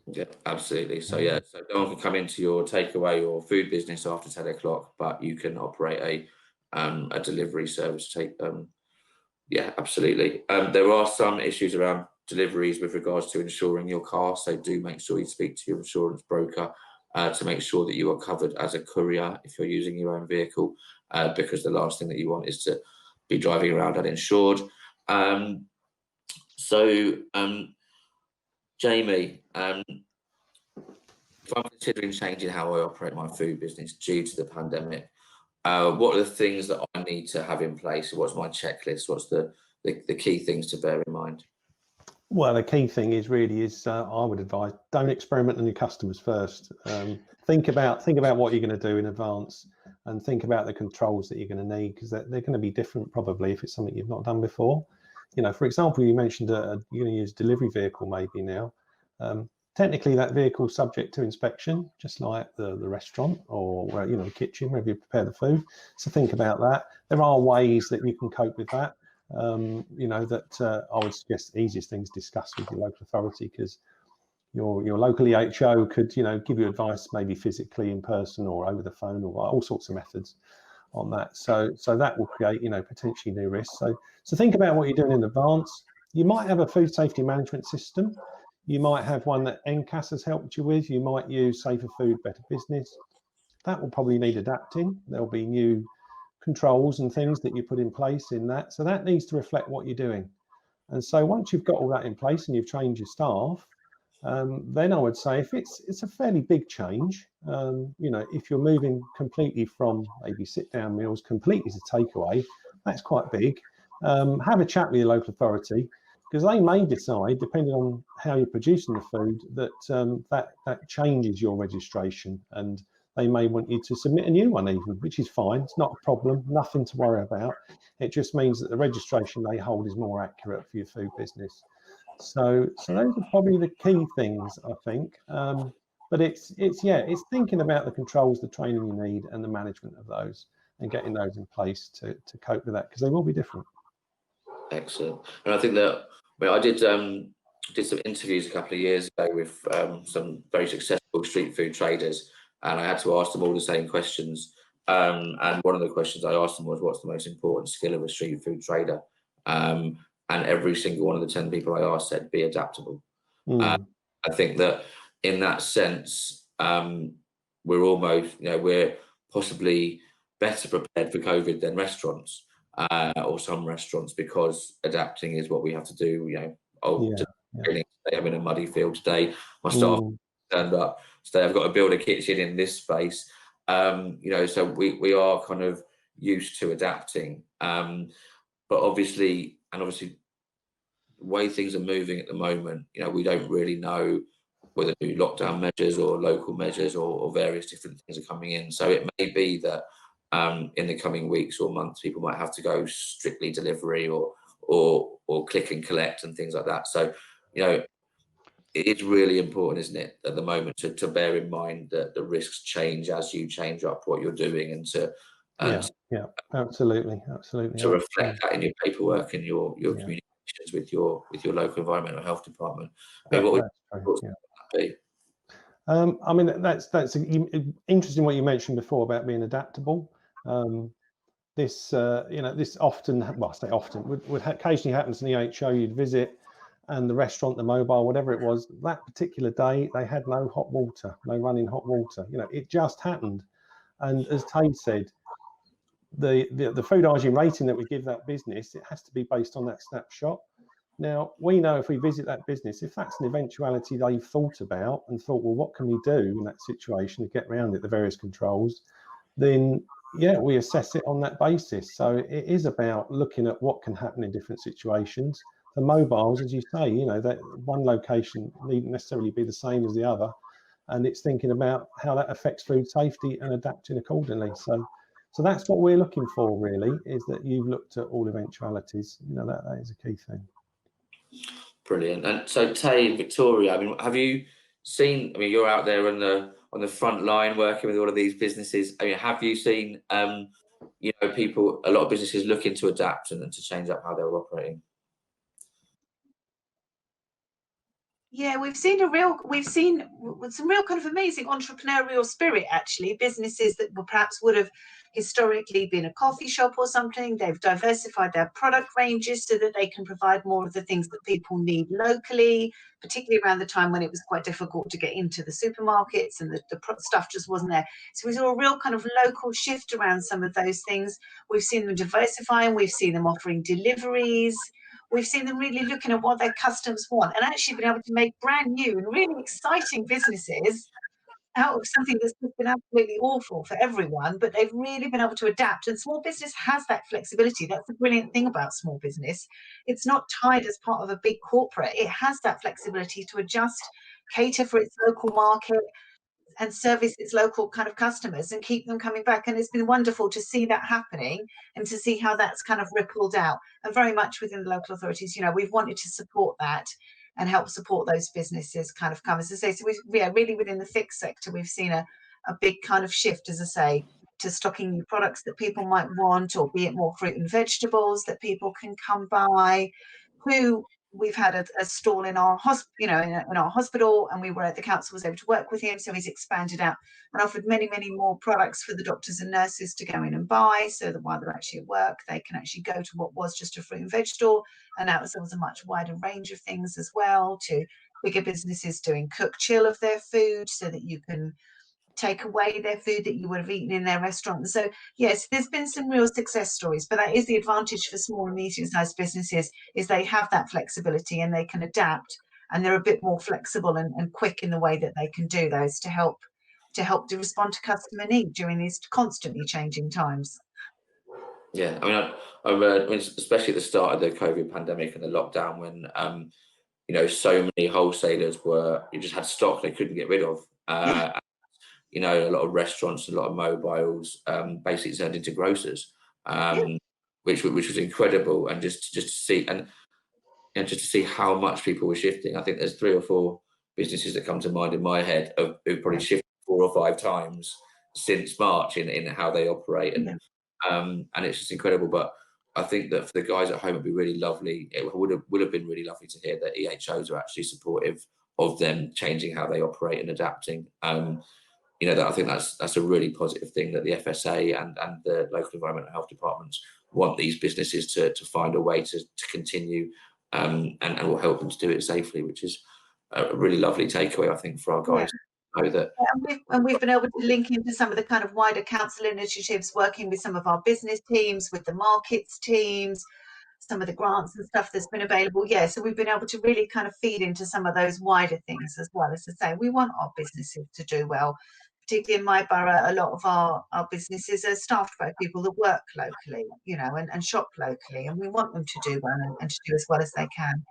Yeah, absolutely. So no one can come into your takeaway or food business after 10 o'clock, but you can operate a delivery service. Yeah, absolutely. There are some issues around deliveries with regards to insuring your car. So do make sure you speak to your insurance broker to make sure that you are covered as a courier if you're using your own vehicle, because the last thing that you want is to be driving around uninsured. Jamie, if I'm considering changing how I operate my food business due to the pandemic, what are the things that I need to have in place? What's my checklist? What's the key things to bear in mind? Well, the key thing is I would advise, don't experiment on your customers first. Think about what you're going to do in advance, and think about the controls that you're going to need, because they're going to be different probably if it's something you've not done before. For example, you mentioned you're going to use a delivery vehicle maybe now. Technically, that vehicle is subject to inspection, just like the restaurant or the kitchen, wherever you prepare the food. So think about that. There are ways that you can cope with that. That I would suggest the easiest things discuss with your local authority, because your local EHO could give you advice, maybe physically in person or over the phone, or all sorts of methods on that. So that will create potentially new risks. So think about what you're doing in advance. You might have a food safety management system. You might have one that NCAS has helped you with. You might use Safer Food, Better Business. That will probably need adapting. There'll be new controls and things that you put in place in that. So that needs to reflect what you're doing. And so once you've got all that in place and you've trained your staff, then I would say if it's a fairly big change, you know, if you're moving completely from maybe sit-down meals completely to takeaway, that's quite big. Have a chat with your local authority, because they may decide, depending on how you're producing the food, that that changes your registration, and they may want you to submit a new one even, which is fine. It's not a problem, nothing to worry about. It just means that the registration they hold is more accurate for your food business. So those are probably the key things, I think. But it's thinking about the controls, the training you need, and the management of those, and getting those in place to cope with that, because they will be different. Excellent. And I think that, I did some interviews a couple of years ago with some very successful street food traders, and I had to ask them all the same questions. And one of the questions I asked them was, what's the most important skill of a street food trader? And every single one of the 10 people I asked said, be adaptable. I think that in that sense, we're almost, we're possibly better prepared for COVID than restaurants, or some restaurants, because adapting is what we have to do. Today I'm in a muddy field today. My staff turned up today. I've got to build a kitchen in this space. So we are kind of used to adapting. But obviously, the way things are moving at the moment, we don't really know whether new lockdown measures or local measures or various different things are coming in. So it may be that in the coming weeks or months, people might have to go strictly delivery or click and collect and things like that. So, it's really important, isn't it, at the moment, to bear in mind that the risks change as you change up what you're doing, and absolutely to reflect that in your paperwork and your communications with your local environmental health department. I mean, what would that be? I mean, that's interesting what you mentioned before about being adaptable. This often, well, I say often, would occasionally happens in the HO. You'd visit, and the restaurant, the mobile, whatever it was, that particular day, they had no hot water, no running hot water. It just happened. And as Tay said, the food hygiene rating that we give that business, it has to be based on that snapshot. Now, we know if we visit that business, if that's an eventuality they've thought about and thought, well, what can we do in that situation to get around it, the various controls, then we assess it on that basis. So it is about looking at what can happen in different situations. The mobiles, as you say, that one location needn't necessarily be the same as the other, and it's thinking about how that affects food safety and adapting accordingly. So that's what we're looking for, really, is that you've looked at all eventualities. That is a key thing. Brilliant. And so, Tay and Victoria, I mean, have you seen? I mean, you're out there on the front line working with all of these businesses. I mean, have you seen, people, a lot of businesses looking to adapt and to change up how they're operating? Yeah, we've seen some real kind of amazing entrepreneurial spirit, actually. Businesses that perhaps would have historically been a coffee shop or something, they've diversified their product ranges so that they can provide more of the things that people need locally, particularly around the time when it was quite difficult to get into the supermarkets and the stuff just wasn't there. So we saw a real kind of local shift around some of those things. We've seen them diversifying, we've seen them offering deliveries. We've seen them really looking at what their customers want and actually been able to make brand new and really exciting businesses out of something that's been absolutely awful for everyone, but they've really been able to adapt. And small business has that flexibility. That's the brilliant thing about small business. It's not tied as part of a big corporate. It has that flexibility to adjust, cater for its local market, and service its local kind of customers and keep them coming back. And it's been wonderful to see that happening and to see how that's kind of rippled out. And very much within the local authorities, we've wanted to support that and help support those businesses kind of come, as I say. So really within the fixed sector, we've seen a big kind of shift, as I say, to stocking new products that people might want, or be it more fruit and vegetables that people can come by. We've had a stall in our hospital, and the council was able to work with him, so he's expanded out and offered many, many more products for the doctors and nurses to go in and buy, so that while they're actually at work, they can actually go to what was just a fruit and veg store, and now it's a much wider range of things as well, to bigger businesses doing cook chill of their food, so that you can take away their food that you would have eaten in their restaurant. So yes, there's been some real success stories, but that is the advantage for small and medium-sized businesses, is they have that flexibility and they can adapt, and they're a bit more flexible and quick in the way that they can do those to help to respond to customer need during these constantly changing times. Yeah, I mean, especially at the start of the COVID pandemic and the lockdown, when you know, so many wholesalers you just had stock they couldn't get rid of. You know, a lot of restaurants, a lot of mobiles basically turned into grocers, which was incredible. And just to see just to see how much people were shifting. I think there's 3 or 4 businesses that come to mind in my head who've probably shifted 4 or 5 times since March in how they operate, and it's just incredible. But I think that for the guys at home, it'd be really lovely. It would have been really lovely to hear that EHOs are actually supportive of them changing how they operate and adapting. You know, that I think that's a really positive thing, that the FSA and the local environmental health departments want these businesses to find a way to continue, and will help them to do it safely, which is a really lovely takeaway, I think, for our guys. Know that. And we've been able to link into some of the kind of wider council initiatives, working with some of our business teams, with the markets teams, some of the grants and stuff that's been available. So we've been able to really kind of feed into some of those wider things as well. As I say, we want our businesses to do well. Particularly in my borough, a lot of our businesses are staffed by people that work locally, you know, and shop locally, and we want them to do well and to do as well as they can.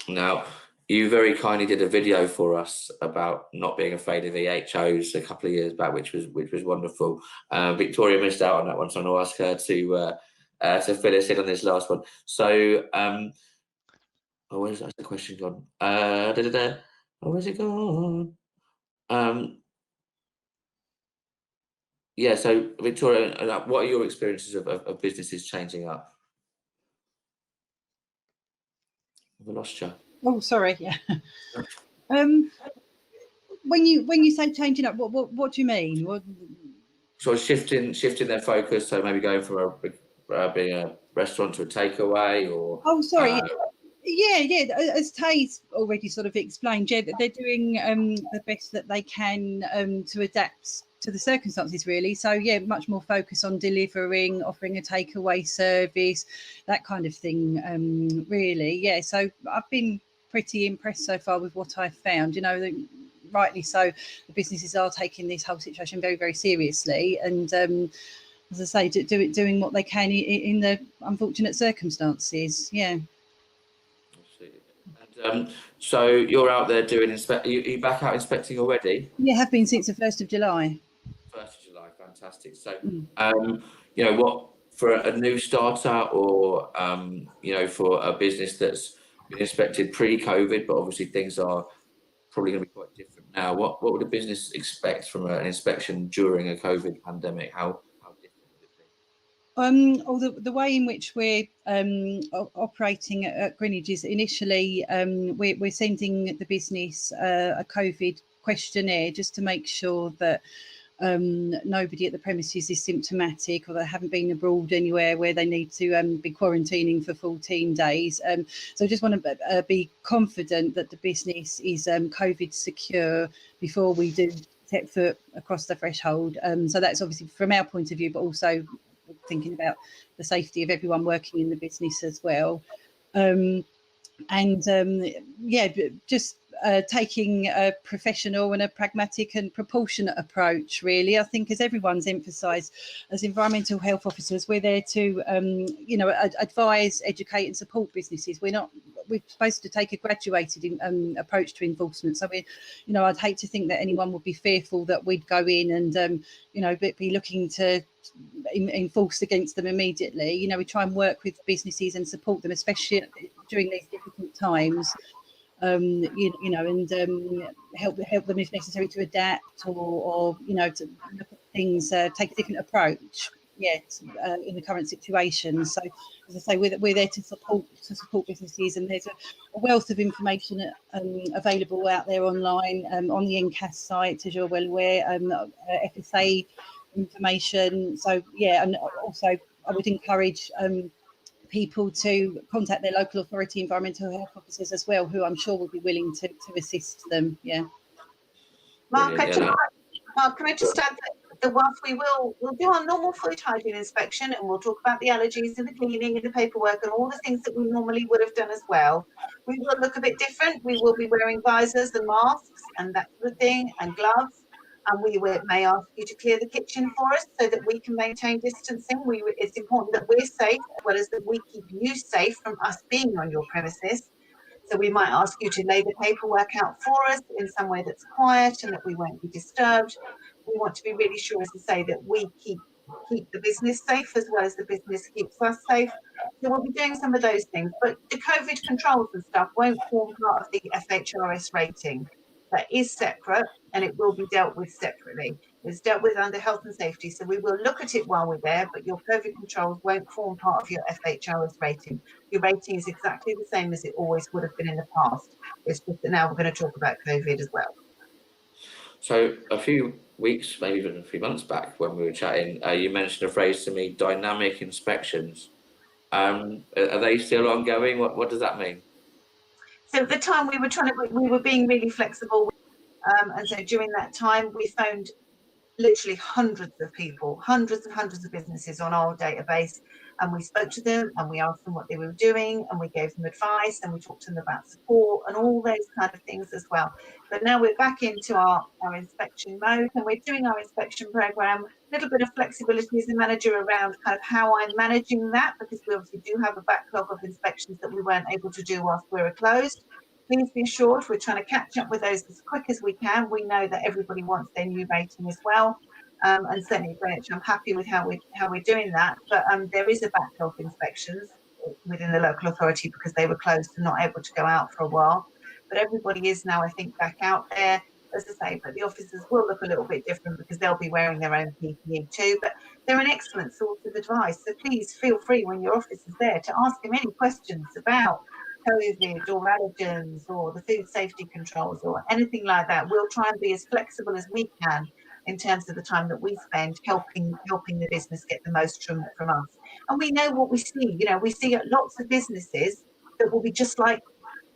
Now, you very kindly did a video for us about not being afraid of EHOs a couple of years back, which was wonderful. Victoria missed out on that one, so I'm going to ask her to fill us in on this last one. So, where's the question gone? Where's it gone? Yeah, so Victoria, what are your experiences of businesses changing up? I've lost you. Oh, sorry. Yeah. When you say changing up, what do you mean? So shifting their focus, so maybe going from being a restaurant to a takeaway, or yeah. As Tay's already sort of explained, they're doing the best that they can to adapt to the circumstances, really. So yeah, much more focus on delivering, offering a takeaway service, that kind of thing, really. Yeah, so I've been pretty impressed so far with what I've found. You know, rightly so, the businesses are taking this whole situation very, very seriously, and as I say, doing what they can in the unfortunate circumstances. Yeah. And so you're out there doing are you back out inspecting already? Yeah, have been since the 1st of July. 1st of July, fantastic. So, you know, what for a new starter, or you know, for a business that's been inspected pre-COVID, but obviously things are probably going to be quite different now. What would a business expect from an inspection during a COVID pandemic? How different would it be? Or the way in which we're operating at Greenwich is initially we're sending the business a COVID questionnaire just to make sure that nobody at the premises is symptomatic, or they haven't been abroad anywhere where they need to be quarantining for 14 days. So I just want to be confident that the business is COVID secure before we do set foot across the threshold. So that's obviously from our point of view, but also thinking about the safety of everyone working in the business as well. Just taking a professional and a pragmatic and proportionate approach, really. I think, as everyone's emphasised, as environmental health officers, we're there to advise, educate and support businesses. We're supposed to take a graduated approach to enforcement. So I'd hate to think that anyone would be fearful that we'd go in and be looking to enforce against them immediately. You know, we try and work with businesses and support them, especially during these difficult times. And help them if necessary to adapt, or to look at things, take a different approach. In the current situation. So, as I say, we're there to support businesses, and there's a wealth of information available out there online, on the NCAS site, as you're well aware, FSA information. So and also I would encourage people to contact their local authority environmental health officers as well, who I'm sure will be willing to assist them. Mark, Brilliant, yeah, Mark, can I just add that whilst we'll do our normal food hygiene inspection, and we'll talk about the allergies and the cleaning and the paperwork and all the things that we normally would have done as well, we will look a bit different. We will be wearing visors and masks and that sort of thing, and gloves. And we may ask you to clear the kitchen for us so that we can maintain distancing. It's important that we're safe, as well as that we keep you safe from us being on your premises. So we might ask you to lay the paperwork out for us in some way that's quiet and that we won't be disturbed. We want to be really sure, as I say, that we keep the business safe as well as the business keeps us safe. So we'll be doing some of those things, but the COVID controls and stuff won't form part of the FHRS rating. That is separate and it will be dealt with separately. It's dealt with under health and safety. So we will look at it while we're there, but your COVID controls won't form part of your FHRS rating. Your rating is exactly the same as it always would have been in the past. It's just that now we're going to talk about COVID as well. So a few weeks, maybe even a few months back when we were chatting, you mentioned a phrase to me, dynamic inspections. Are they still ongoing? What does that mean? So at the time we were being really flexible. And so during that time, we phoned literally hundreds of people, hundreds and hundreds of businesses on our database. And we spoke to them and we asked them what they were doing and we gave them advice and we talked to them about support and all those kind of things as well. But now we're back into our inspection mode and we're doing our inspection program. A little bit of flexibility as a manager around kind of how I'm managing that, because we obviously do have a backlog of inspections that we weren't able to do whilst we were closed. Please be assured we're trying to catch up with those as quick as we can. We know that everybody wants their new rating as well. And certainly at Greenwich, I'm happy with how we're doing that. But there is a backlog of inspections within the local authority because they were closed and not able to go out for a while. But everybody is now, I think, back out there, as I say. But the officers will look a little bit different because they'll be wearing their own PPE too. But they're an excellent source of advice. So please feel free when your officer's there to ask him any questions about COVID or allergens or the food safety controls or anything like that. We'll try and be as flexible as we can in terms of the time that we spend helping the business get the most from us. And we know what we see. You know, we see lots of businesses that will be just like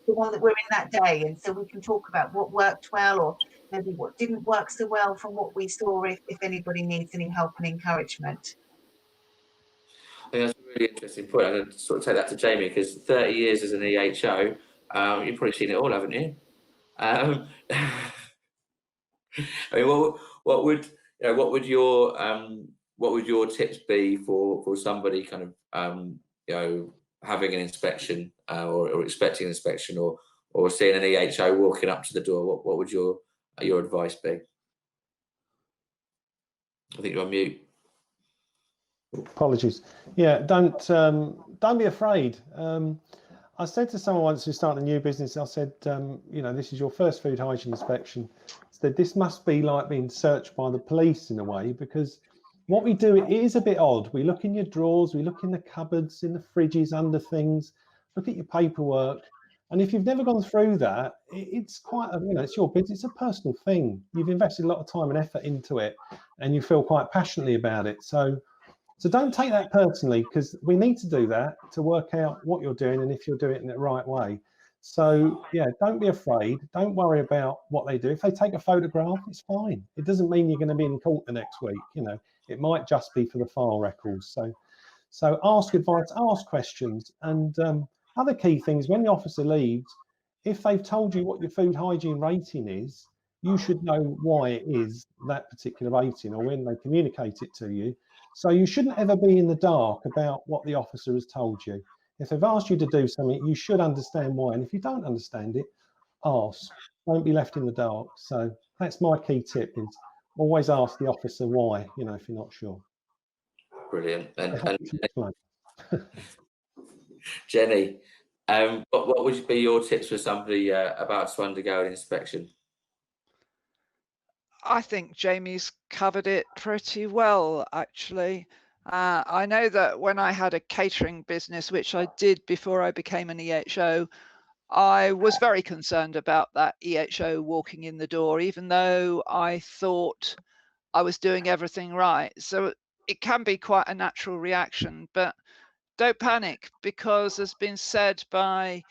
the one that we're in that day. And so we can talk about what worked well or maybe what didn't work so well from what we saw if anybody needs any help and encouragement. I think that's a really interesting point. I'm going to sort of take that to Jamie because 30 years as an EHO, you've probably seen it all, haven't you? I mean, what would your tips be for somebody kind of having an inspection or expecting an inspection or seeing an EHO walking up to the door? What would your advice be? I think you're on mute. Apologies. Yeah, don't be afraid. I said to someone once who started a new business, I said, this is your first food hygiene inspection. I said, this must be like being searched by the police in a way, because what we do, it is a bit odd. We look in your drawers, we look in the cupboards, in the fridges, under things, look at your paperwork. And if you've never gone through that, it's quite, it's your business, it's a personal thing. You've invested a lot of time and effort into it and you feel quite passionately about it. So don't take that personally, because we need to do that to work out what you're doing and if you're doing it in the right way. So yeah, don't be afraid. Don't worry about what they do. If they take a photograph, it's fine. It doesn't mean you're going to be in court the next week. It might just be for the file records. So ask advice, ask questions, and other key things when the officer leaves, if they've told you what your food hygiene rating is, you should know why it is that particular rating or when they communicate it to you. So you shouldn't ever be in the dark about what the officer has told you. If they've asked you to do something, you should understand why. And if you don't understand it, ask. Don't be left in the dark. So that's my key tip, is always ask the officer why, if you're not sure. Brilliant. And Jenny, what would be your tips for somebody about to undergo an inspection? I think Jamie's covered it pretty well, actually. I know that when I had a catering business, which I did before I became an EHO, I was very concerned about that EHO walking in the door, even though I thought I was doing everything right. So it can be quite a natural reaction, but don't panic, because as been said by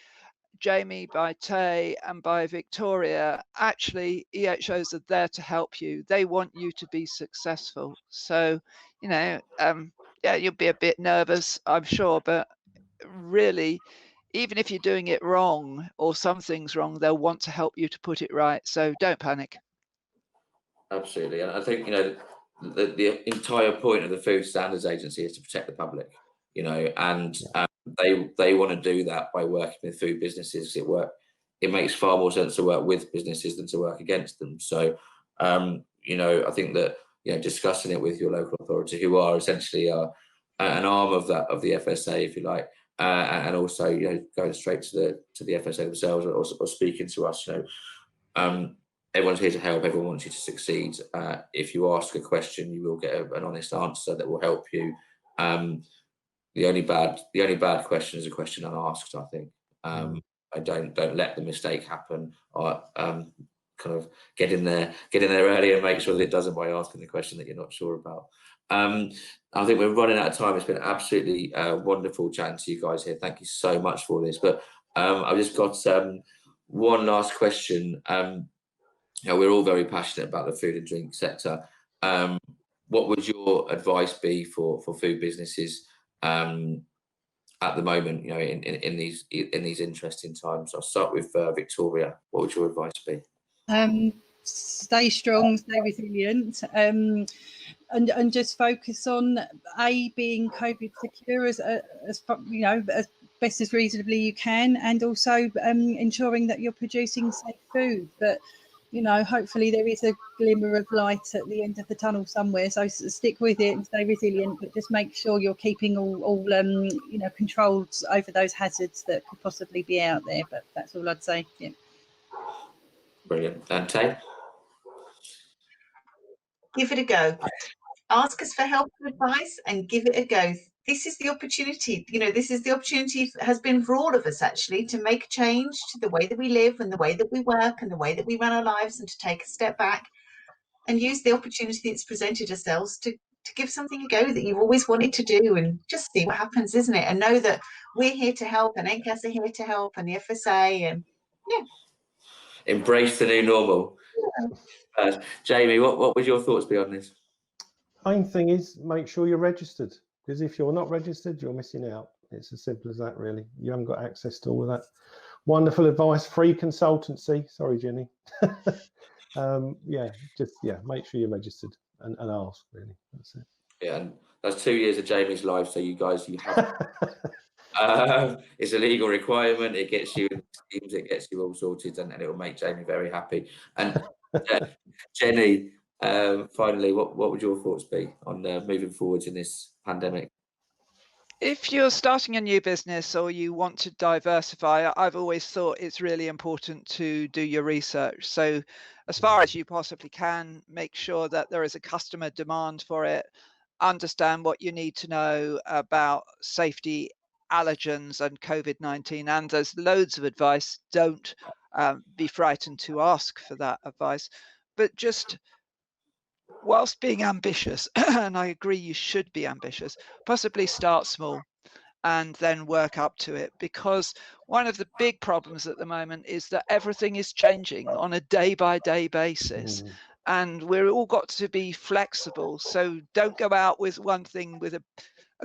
Jamie, by Tay, and by Victoria, actually EHOs are there to help you. They want you to be successful. So, you know, yeah, you'll be a bit nervous, I'm sure, but really, even if you're doing it wrong or something's wrong, they'll want to help you to put it right. So don't panic. Absolutely. And I think, you know, the entire point of the Food Standards Agency is to protect the public, you know, and they want to do that by working with food businesses. It makes far more sense to work with businesses than to work against them. So, you know, I think that, you know, discussing it with your local authority, who are essentially an arm of the FSA, if you like, and also, you know, going straight to the FSA themselves, or speaking to us, you know, everyone's here to help. Everyone wants you to succeed. If you ask a question, you will get an honest answer that will help you. The only bad question is a question unasked, I think. I don't let the mistake happen, or kind of get in there early and make sure that it doesn't by asking the question that you're not sure about. I think we're running out of time. It's been absolutely wonderful chatting to you guys here. Thank you so much for this. But I've just got one last question. You know, we're all very passionate about the food and drink sector. What would your advice be for food businesses at the moment, you know, in these interesting times? I'll start with Victoria. What would your advice be? Stay strong, stay resilient, and just focus on being COVID secure as you know, as best as reasonably you can, and also ensuring that you're producing safe food. But you know, hopefully there is a glimmer of light at the end of the tunnel somewhere. So stick with it and stay resilient, but just make sure you're keeping all you know, controls over those hazards that could possibly be out there. But that's all I'd say. Yeah. Brilliant. And Tay? Give it a go. Ask us for help and advice and give it a go. This is the opportunity, you know, this is the opportunity has been for all of us actually to make change to the way that we live and the way that we work and the way that we run our lives, and to take a step back and use the opportunity that's presented ourselves to give something a go that you've always wanted to do, and just see what happens, isn't it? And know that we're here to help, and NCAS are here to help, and the FSA, and yeah. Embrace the new normal. Jamie, what would your thoughts be on this? Main thing is make sure you're registered, because if you're not registered, you're missing out. It's as simple as that, really. You haven't got access to all of that wonderful advice, free consultancy. Sorry, Jenny. Make sure you're registered and ask, really. That's it. Yeah, and that's 2 years of Jamie's life, so you have it's a legal requirement. It gets you in schemes, it gets you all sorted, and it will make Jamie very happy. And Jenny, finally, what would your thoughts be on moving forwards in this pandemic? If you're starting a new business or you want to diversify, I've always thought it's really important to do your research. So as far as you possibly can, make sure that there is a customer demand for it, understand what you need to know about safety, allergens and COVID-19. And there's loads of advice. Don't be frightened to ask for that advice, but just whilst being ambitious, and I agree you should be ambitious, possibly start small and then work up to it, because one of the big problems at the moment is that everything is changing on a day-by-day basis, and we're all got to be flexible. So don't go out with one thing with a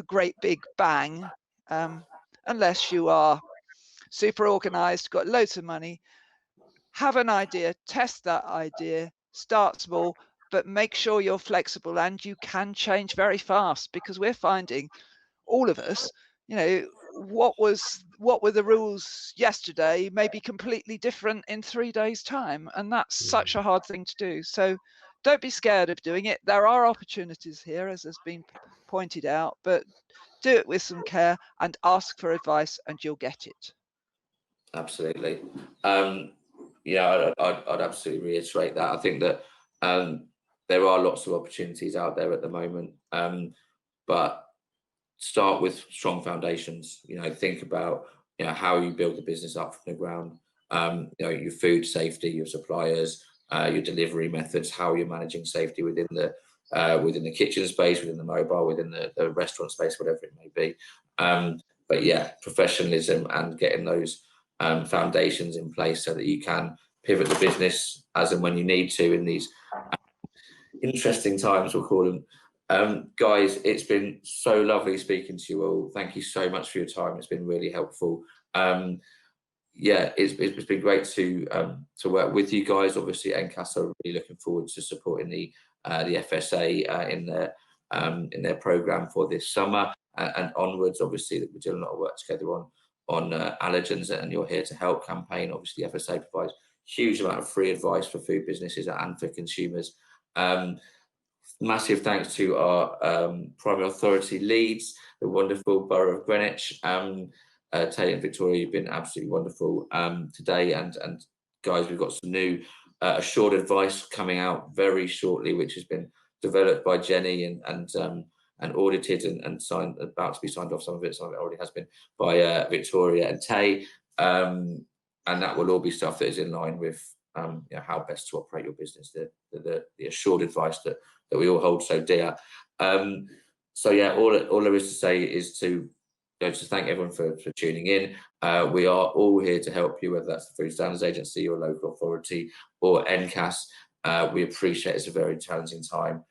great big bang, unless you are super organized, got loads of money. Have an idea, test that idea, start small, but make sure you're flexible and you can change very fast, because we're finding, all of us, you know, what were the rules yesterday may be completely different in 3 days' time, and that's such a hard thing to do. So don't be scared of doing it. There are opportunities here, as has been pointed out, but do it with some care and ask for advice and you'll get it. Absolutely. Yeah, I'd absolutely reiterate that. I think that there are lots of opportunities out there at the moment, but start with strong foundations. You know, think about, you know, how you build the business up from the ground. You know, your food safety, your suppliers, your delivery methods, how you're managing safety within the kitchen space, within the mobile, within the restaurant space, whatever it may be. But yeah, professionalism and getting those foundations in place so that you can pivot the business as and when you need to in these interesting times, we'll call them. Guys, it's been so lovely speaking to you all. Thank you so much for your time. It's been really helpful. Yeah, it's been great to work with you guys. Obviously, NCAS are really looking forward to supporting the FSA in their program for this summer and onwards. Obviously, that we're doing a lot of work together on allergens, and you're here to help campaign. Obviously, the FSA provides huge amount of free advice for food businesses and for consumers. Massive thanks to our primary authority leads, the wonderful Borough of Greenwich. Taylor and Victoria, you've been absolutely wonderful today, and guys, we've got some new assured advice coming out very shortly, which has been developed by Jenny and audited and signed, about to be signed off. Some of it already has been, by Victoria and Tay, and that will all be stuff that is in line with how best to operate your business, the assured advice that we all hold so dear. So yeah, all there is to say is to thank everyone for tuning in. We are all here to help you, whether that's the Food Standards Agency, your local authority, or NCAS. We appreciate it's a very challenging time,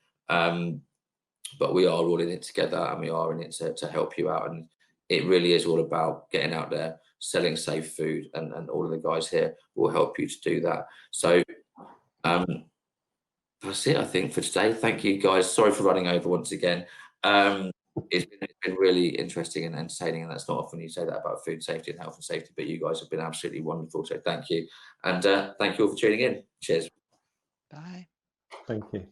but we are all in it together, and we are in it to help you out. And it really is all about getting out there, selling safe food, and all of the guys here will help you to do that. So that's it, I think, for today. Thank you, guys. Sorry for running over once again. It's been really interesting and entertaining, and that's not often you say that about food safety and health and safety, but you guys have been absolutely wonderful. So thank you, and thank you all for tuning in. Cheers. Bye. Thank you.